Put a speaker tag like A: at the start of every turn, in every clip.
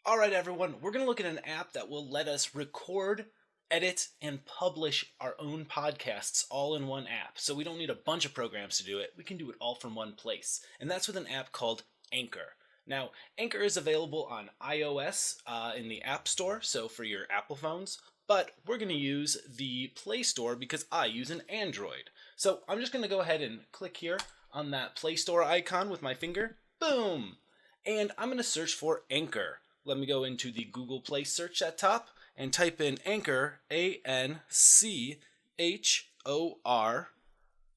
A: Alright everyone, we're going to look at an app that will let us record, edit, and publish our own podcasts all in one app. So we don't need a bunch of programs to do it, we can do it all from one place. And that's with an app called Anchor. Now, Anchor is available on iOS in the App Store, so for your Apple phones, but we're going to use the Play Store because I use an Android. So I'm just going to go ahead and click here on that Play Store icon with my finger. Boom! And I'm going to search for Anchor. Let me go into the Google Play search at top and type in Anchor, A-N-C-H-O-R.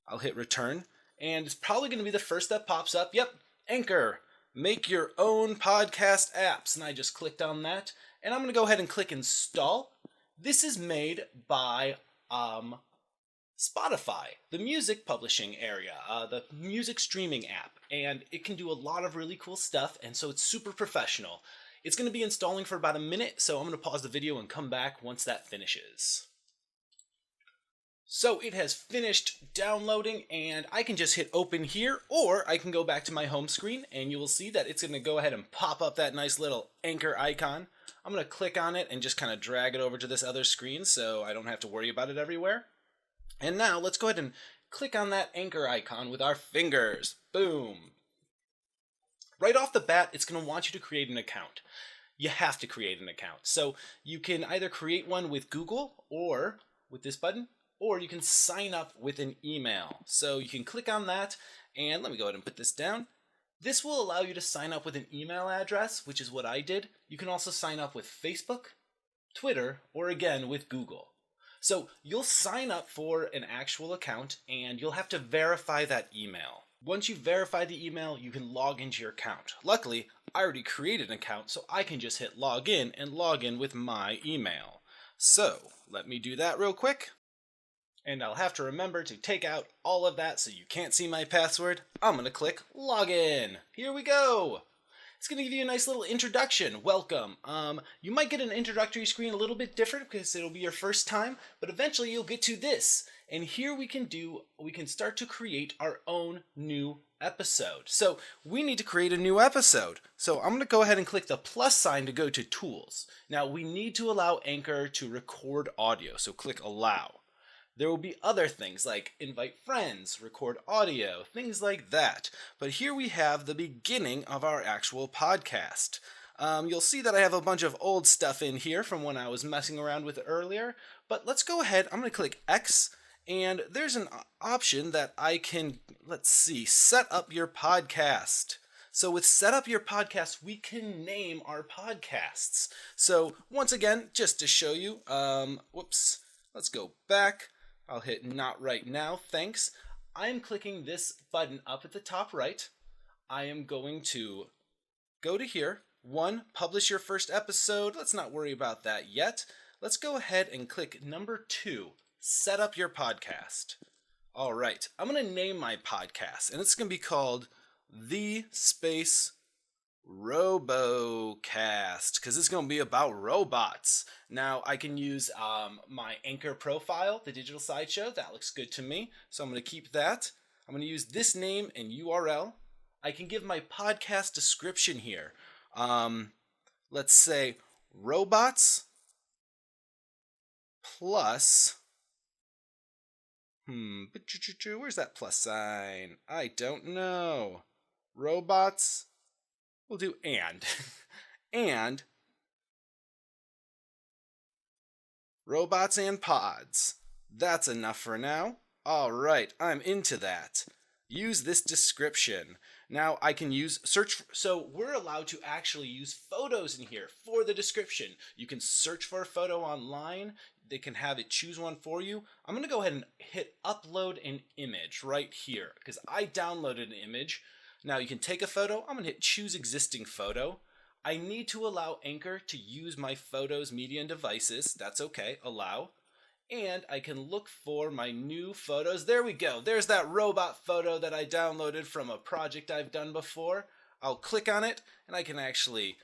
A: I'll hit return, and it's probably going to be the first that pops up. Yep, Anchor. Make your own podcast apps. And I just clicked on that, and I'm going to go ahead and click install. This is made by Spotify, the music publishing area, the music streaming app, and it can do a lot of really cool stuff, and so it's super professional. It's going to be installing for about a minute, so I'm going to pause the video and come back once that finishes. So it has finished downloading, and I can just hit open here, or I can go back to my home screen, and you will see that it's going to go ahead and pop up that nice little Anchor icon. I'm going to click on it and just kind of drag it over to this other screen so I don't have to worry about it everywhere. And now let's go ahead and click on that Anchor icon with our fingers. Boom. Right off the bat, it's going to want you to create an account. You have to create an account. So you can either create one with Google or with this button, or you can sign up with an email. So you can click on that, and let me go ahead and put this down. This will allow you to sign up with an email address, which is what I did. You can also sign up with Facebook, Twitter, or again with Google. So you'll sign up for an actual account, and you'll have to verify that email. Once you verify the email, you can log into your account. Luckily, I already created an account, so I can just hit log in and log in with my email. So let me do that real quick. And I'll have to remember to take out all of that so you can't see my password. I'm going to click login. Here we go. It's going to give you a nice little introduction. Welcome. You might get an introductory screen a little bit different because it'll be your first time, but eventually you'll get to this. And here we can start to create our own new episode. So we need to create a new episode. So I'm going to go ahead and click the plus sign to go to tools. Now we need to allow Anchor to record audio. So click allow. There will be other things like invite friends, record audio, things like that. But here we have the beginning of our actual podcast. You'll see that I have a bunch of old stuff in here from when I was messing around with it earlier. But let's go ahead. I'm going to click X, and there's an option that I can, set up your podcast. So with set up your podcast, we can name our podcasts. So once again, just to show you, let's go back. I'll hit not right now, thanks. I am clicking this button up at the top right. I am going to go to here. 1, publish your first episode. Let's not worry about that yet. Let's go ahead and click number 2, set up your podcast. All right, I'm going to name my podcast, and it's going to be called The Space Robocast, because it's going to be about robots. Now I can use my Anchor profile, the digital sideshow. That looks good to me, so I'm going to keep that. I'm going to use this name and URL. I can give my podcast description here. Let's say robots plus where's that plus sign? I don't know. Robots. We'll do and. And robots and pods. That's enough for now. All right, I'm into that. Use this description. Now I can use search. So we're allowed to actually use photos in here for the description. You can search for a photo online. They can have it choose one for you. I'm going to go ahead and hit upload an image right here because I downloaded an image. Now you can take a photo. I'm going to hit choose existing photo. I need to allow Anchor to use my photos, media, and devices. That's okay. Allow. And I can look for my new photos. There we go. There's that robot photo that I downloaded from a project I've done before. I'll click on it, and I can actually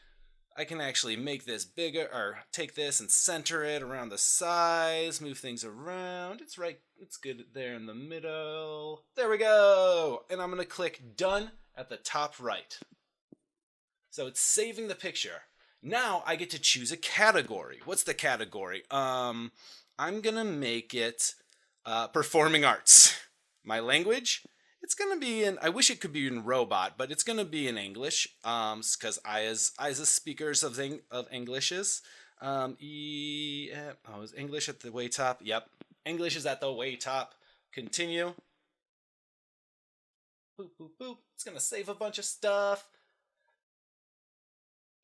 A: make this bigger, or take this and center it around the size, move things around. It's right. It's good there in the middle. There we go. And I'm going to click done at the top right. So it's saving the picture. Now I get to choose a category. What's the category? I'm gonna make it performing arts. My language, it's gonna be in. I wish it could be in robot, but it's gonna be in English. Because I as a speakers of Englishes. Is English at the way top? Yep, English is at the way top. Continue. Boop boop boop. It's gonna save a bunch of stuff.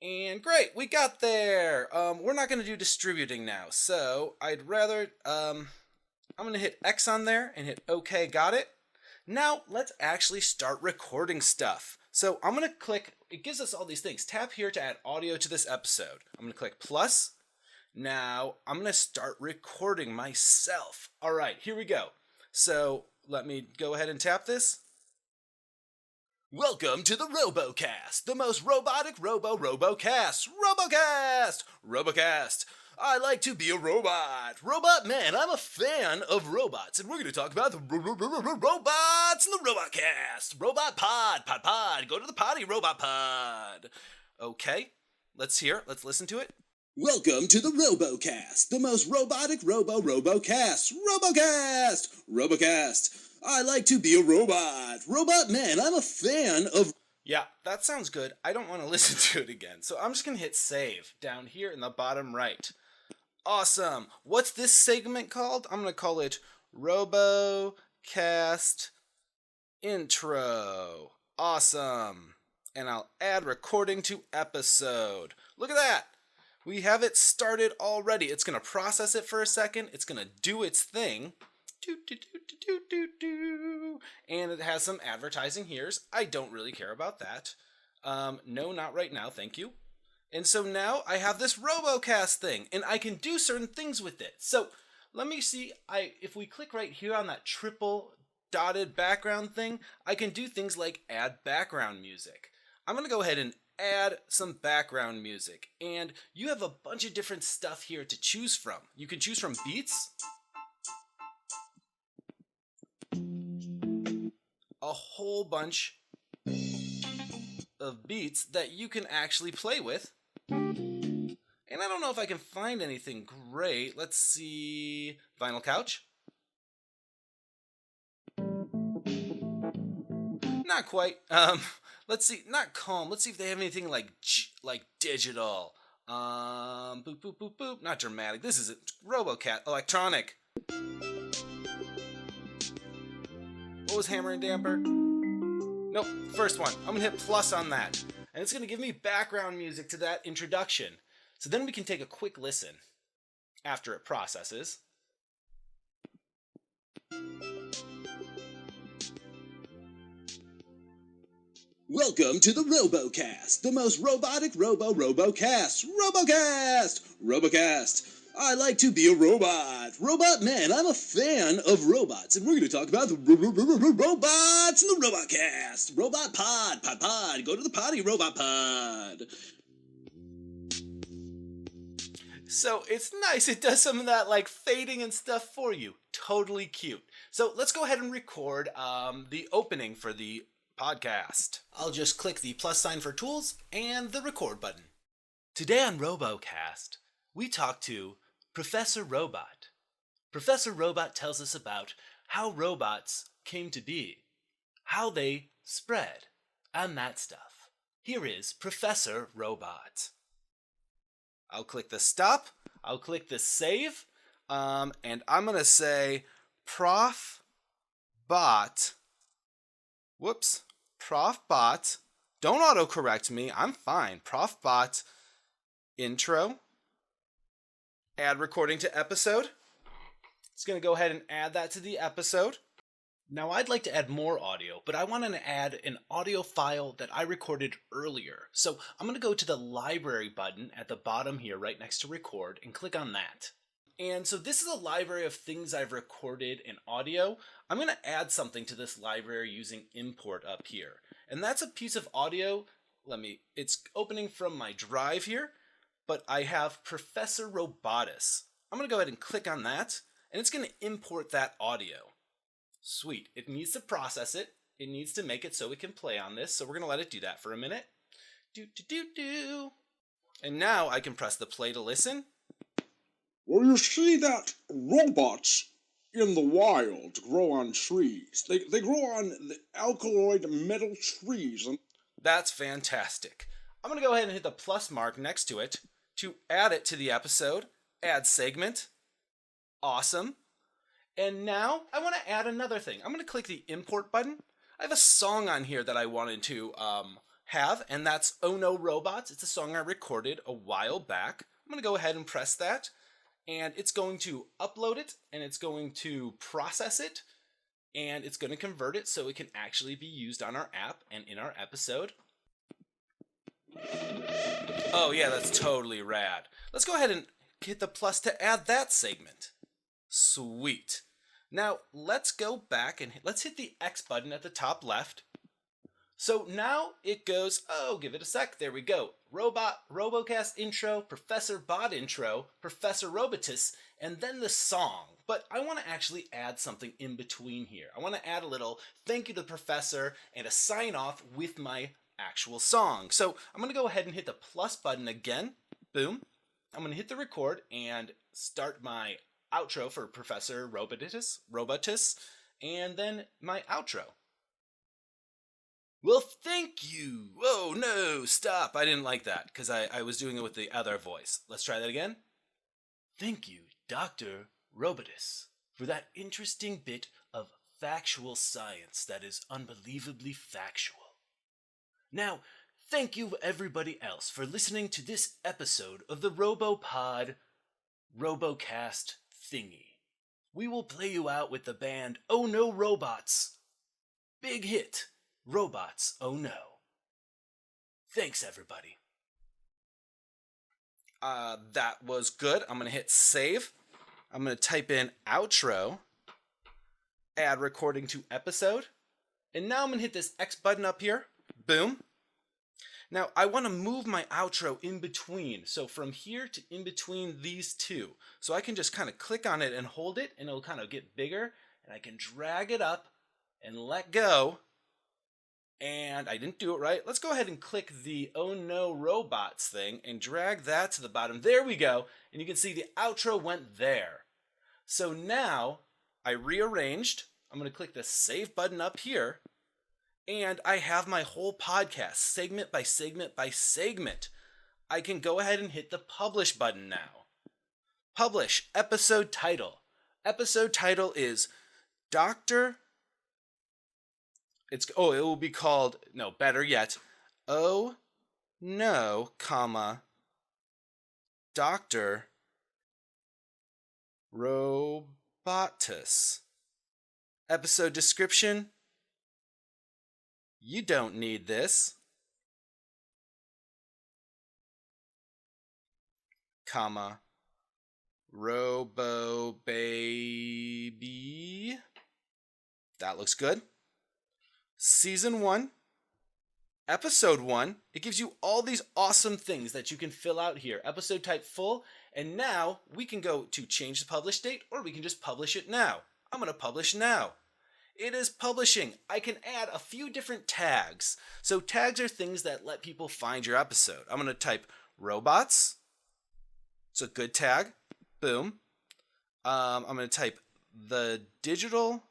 A: And great, we got there. We're not gonna do distributing now, so I'd rather I'm gonna hit X on there and hit OK. Got it. Now let's actually start recording stuff. So I'm gonna click. It gives us all these things. Tap here to add audio to this episode. I'm gonna click plus. Now I'm gonna start recording myself. All right, here we go. So let me go ahead and tap this. Welcome to the RoboCast, the most robotic RoboCast. RoboCast. I like to be a robot. Robot man, I'm a fan of robots, and we're going to talk about the robots in the RobotCast. Robot pod. Go to the potty, Robot Pod. Okay, let's listen to it. Welcome to the RoboCast, the most robotic RoboCast. RoboCast. I like to be a robot. Robot man, I'm a fan of... Yeah, that sounds good. I don't want to listen to it again, so I'm just going to hit save down here in the bottom right. Awesome. What's this segment called? I'm going to call it RoboCast Intro. Awesome. And I'll add recording to episode. Look at that. We have it started already. It's going to process it for a second. It's going to do its thing. And it has some advertising here. I don't really care about that. No, not right now. Thank you. And so now I have this RoboCast thing, and I can do certain things with it. So let me see. If we click right here on that triple dotted background thing, I can do things like add background music. I'm going to go ahead and add some background music. And you have a bunch of different stuff here to choose from. You can choose from beats, a whole bunch of beats that you can actually play with. And I don't know if I can find anything great. Let's see. Vinyl couch. Not quite. Let's see. Not calm. Let's see if they have anything like digital. Boop boop boop boop. Not dramatic. This is a RoboCast. Electronic. What was Hammer and Damper? Nope, first one. I'm gonna hit plus on that. And it's gonna give me background music to that introduction. So then we can take a quick listen after it processes. Welcome to the RoboCast, the most robotic RoboCast. RoboCast. I like to be a robot. Robot man, I'm a fan of robots, and we're going to talk about the robots in the RobotCast. Robot pod. Go to the potty, Robot Pod. So it's nice. It does some of that like fading and stuff for you. Totally cute. So let's go ahead and record the opening for the podcast. I'll just click the plus sign for tools and the record button. Today on RoboCast, we talk to Professor Robot. Professor Robot tells us about how robots came to be, how they spread, and that stuff. Here is Professor Robot. I'll click the stop, I'll click the save, and I'm going to say Prof Bot, don't autocorrect me, I'm fine, Prof Bot intro. Add recording to episode. It's going to go ahead and add that to the episode. Now I'd like to add more audio, but I want to add an audio file that I recorded earlier. So I'm going to go to the library button at the bottom here right next to record and click on that. And so this is a library of things I've recorded in audio. I'm going to add something to this library using import up here. And that's a piece of audio. It's opening from my drive here. But I have Professor Robotus. I'm going to go ahead and click on that, and it's going to import that audio. Sweet. It needs to process it. It needs to make it so it can play on this, so we're going to let it do that for a minute. And now I can press the play to listen.
B: Well, you see that robots in the wild grow on trees. They grow on the alkaloid metal trees.
A: That's fantastic. I'm going to go ahead and hit the plus mark next to it to add it to the episode. Add segment. Awesome. And now I want to add another thing. I'm going to click the import button. I have a song on here that I wanted to have, and that's Oh No Robots. It's a song I recorded a while back. I'm going to go ahead and press that, and it's going to upload it, and it's going to process it, and it's going to convert it so it can actually be used on our app and in our episode. Oh yeah, that's totally rad. Let's go ahead and hit the plus to add that segment. Sweet. Now let's go back and let's hit the X button at the top left. So now it goes, oh, give it a sec. There we go. Robocast intro, Professor Bot intro, Professor Robotus, and then the song. But I want to actually add something in between here. I want to add a little thank you to the professor and a sign off with my actual song. So I'm going to go ahead and hit the plus button again. Boom. I'm going to hit the record and start my outro for Professor Robotus, and then my outro. Well, thank you. Oh, no, stop. I didn't like that because I was doing it with the other voice. Let's try that again. Thank you, Dr. Robotus, for that interesting bit of factual science that is unbelievably factual. Now, thank you everybody else for listening to this episode of the RoboPod Robocast thingy. We will play you out with the band Oh No Robots. Big hit. Robots, oh no. Thanks, everybody. That was good. I'm going to hit save. I'm going to type in outro, add recording to episode, and now I'm going to hit this X button up here. Boom. Now, I want to move my outro in between. So from here to in between these two. So I can just kind of click on it and hold it, and it'll kind of get bigger, and I can drag it up and let go. And I didn't do it right. Let's go ahead and click the Oh No Robots thing and drag that to the bottom. There we go. And you can see the outro went there. So now I rearranged. I'm going to click the save button up here. And I have my whole podcast segment by segment by segment. I can go ahead and hit the publish button now. Publish episode title. Episode title is Dr. It will be called, no, better yet, Oh No, Dr. Robotus. Episode description, you don't need this, Robo Baby. That looks good. Season 1, Episode 1, it gives you all these awesome things that you can fill out here. Episode type full, and now we can go to change the publish date, or we can just publish it now. I'm going to publish now. It is publishing. I can add a few different tags. So tags are things that let people find your episode. I'm going to type robots. It's a good tag. Boom. I'm going to type the digital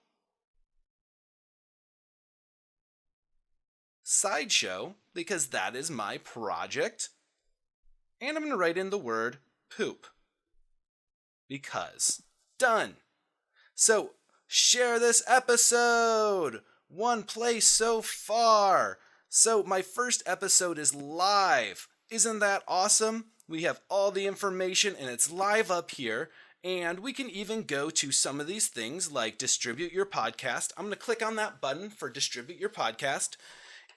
A: Sideshow, because that is my project. And I'm going to write in the word poop. Because. Done. So, share this episode. 1 play so far. So, my first episode is live. Isn't that awesome? We have all the information and it's live up here. And we can even go to some of these things like distribute your podcast. I'm going to click on that button for distribute your podcast.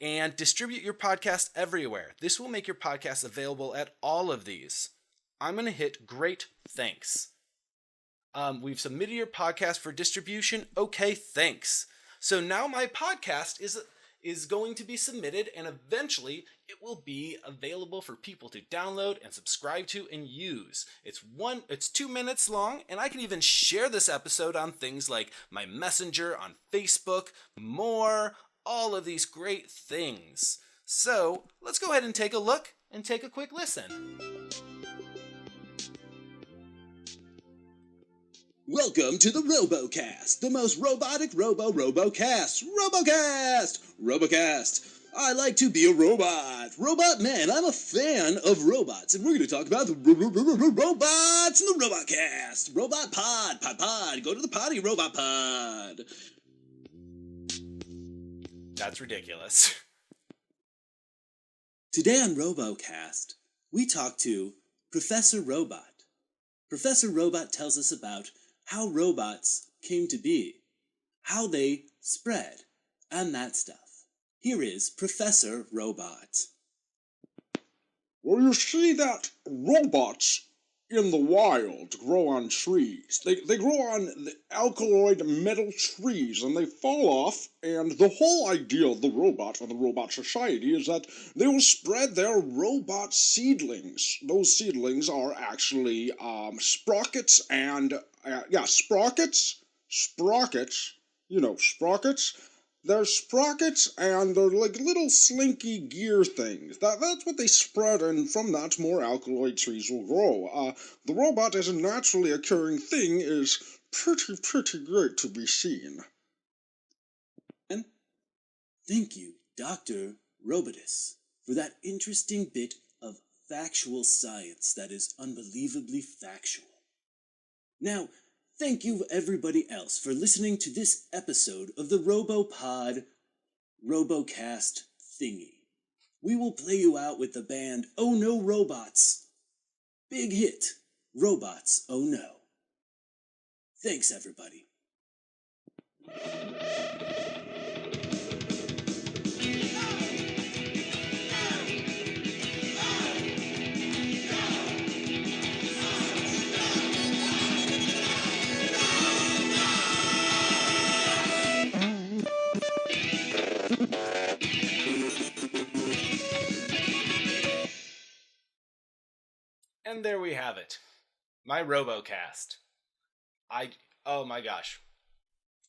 A: And distribute your podcast everywhere. This will make your podcast available at all of these. I'm going to hit great thanks. We've submitted your podcast for distribution. Okay, thanks. So now my podcast is going to be submitted, and eventually it will be available for people to download and subscribe to and use. It's 2 minutes long, and I can even share this episode on things like my Messenger, on Facebook, more, all of these great things. So let's go ahead and take a look and take a quick listen.
C: Welcome to the RoboCast, the most robotic RoboCast. RoboCast. I like to be a robot. Robot man, I'm a fan of robots, and we're going to talk about the robots in the RoboCast. Robot pod. Go to the potty, Robot Pod.
A: That's ridiculous.
C: Today on RoboCast, we talk to Professor Robot. Professor Robot tells us about how robots came to be, how they spread, and that stuff. Here is Professor Robot.
B: Well, you see that robots in the wild grow on trees. They grow on the alkaloid metal trees, and they fall off, and the whole idea of the robot and the robot society is that they will spread their robot seedlings. Those seedlings are actually sprockets and, sprockets, you know, sprockets. They're sprockets, and they're like little slinky gear things. That's what they spread, and from that more alkaloid trees will grow. The robot as a naturally occurring thing is pretty great to be seen.
C: And thank you, Dr. Robotus, for that interesting bit of factual science that is unbelievably factual. Now, thank you everybody else for listening to this episode of the RoboPod RoboCast thingy. We will play you out with the band Oh No Robots. Big hit, Robots Oh No. Thanks everybody.
A: And there we have it. My RoboCast. Oh my gosh.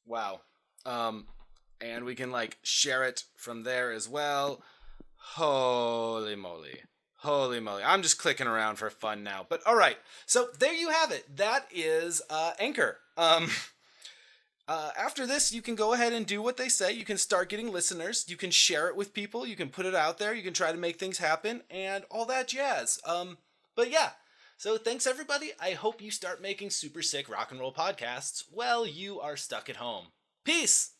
A: Wow. And we can like share it from there as well. Holy moly. I'm just clicking around for fun now. But all right. So there you have it. That is Anchor. After this, you can go ahead and do what they say. You can start getting listeners. You can share it with people. You can put it out there. You can try to make things happen and all that jazz. But yeah, so thanks everybody. I hope you start making super sick rock and roll podcasts while you are stuck at home. Peace!